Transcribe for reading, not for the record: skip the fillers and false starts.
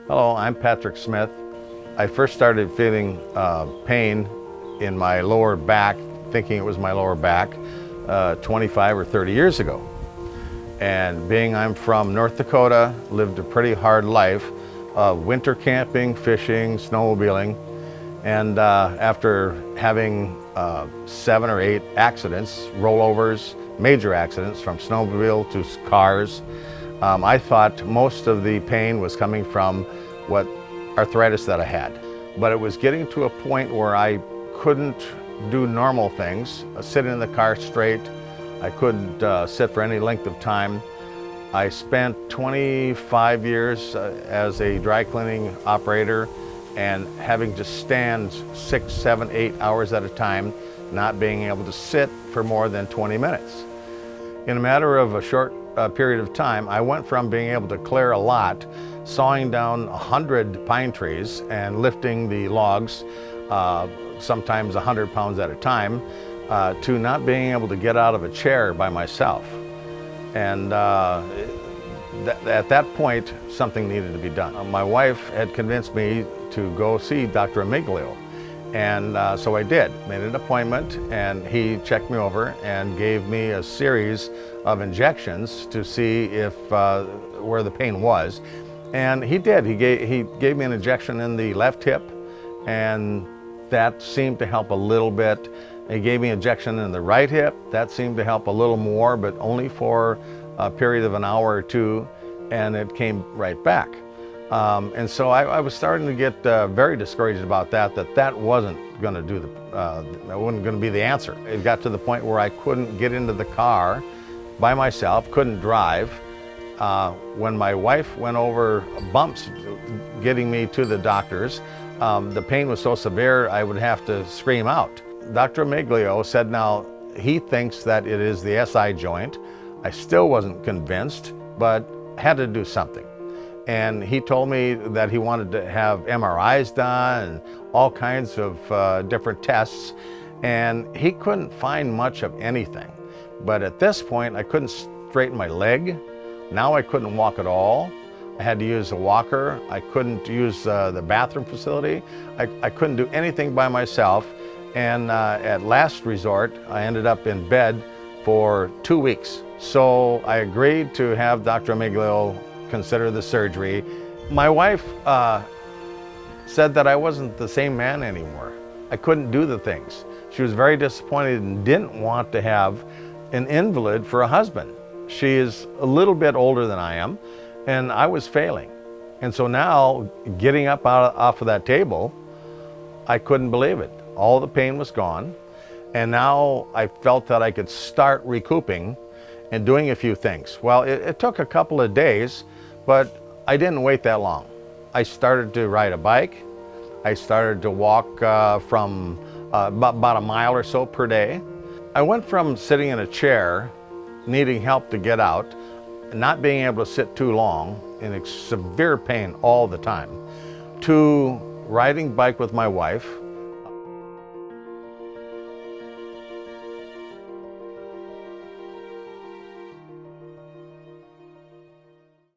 Hello, I'm Patrick Smith. I first started feeling pain in my lower back, thinking it was my lower back, 25 or 30 years ago. And being I'm from North Dakota, lived a pretty hard life of winter camping, fishing, snowmobiling. And after having 7 or 8 accidents, rollovers, major accidents from snowmobile to cars, I thought most of the pain was coming from what arthritis that I had. But it was getting to a point where I couldn't do normal things, sit in the car straight. I couldn't sit for any length of time. I spent 25 years as a dry cleaning operator and having to stand 6, 7, 8 hours at a time, not being able to sit for more than 20 minutes. In a matter of a short period of time, I went from being able to clear a lot, sawing down 100 pine trees and lifting the logs, sometimes 100 pounds at a time, to not being able to get out of a chair by myself. And at that point, something needed to be done. My wife had convinced me to go see Dr. Amiglio. And so I did, made an appointment, and he checked me over and gave me a series of injections to see if where the pain was. And he did. He gave me an injection in the left hip, and that seemed to help a little bit. He gave me an injection in the right hip. That seemed to help a little more, but only for a period of an hour or two, and it came right back. And so I was starting to get very discouraged about that wasn't going to do that wasn't going to be the answer. It got to the point where I couldn't get into the car by myself, couldn't drive. When my wife went over bumps getting me to the doctors, the pain was so severe I would have to scream out. Dr. Amiglio said now he thinks that it is the SI joint. I still wasn't convinced, but had to do something. And he told me that he wanted to have MRIs done and all kinds of different tests, and he couldn't find much of anything. But at this point, I couldn't straighten my leg. Now I couldn't walk at all. I had to use a walker. I couldn't use the bathroom facility. I couldn't do anything by myself. And at last resort, I ended up in bed for 2 weeks. So I agreed to have Dr. Amiglio consider the surgery. My wife said that I wasn't the same man anymore. I couldn't do the things. She was very disappointed and didn't want to have an invalid for a husband. She is a little bit older than I am, and I was failing. And so now, getting up off of that table, I couldn't believe it. All the pain was gone, and now I felt that I could start recouping and doing a few things. Well, it took a couple of days, but I didn't wait that long. I started to ride a bike. I started to walk from about a mile or so per day. I went from sitting in a chair, needing help to get out, not being able to sit too long, in severe pain all the time, to riding bike with my wife,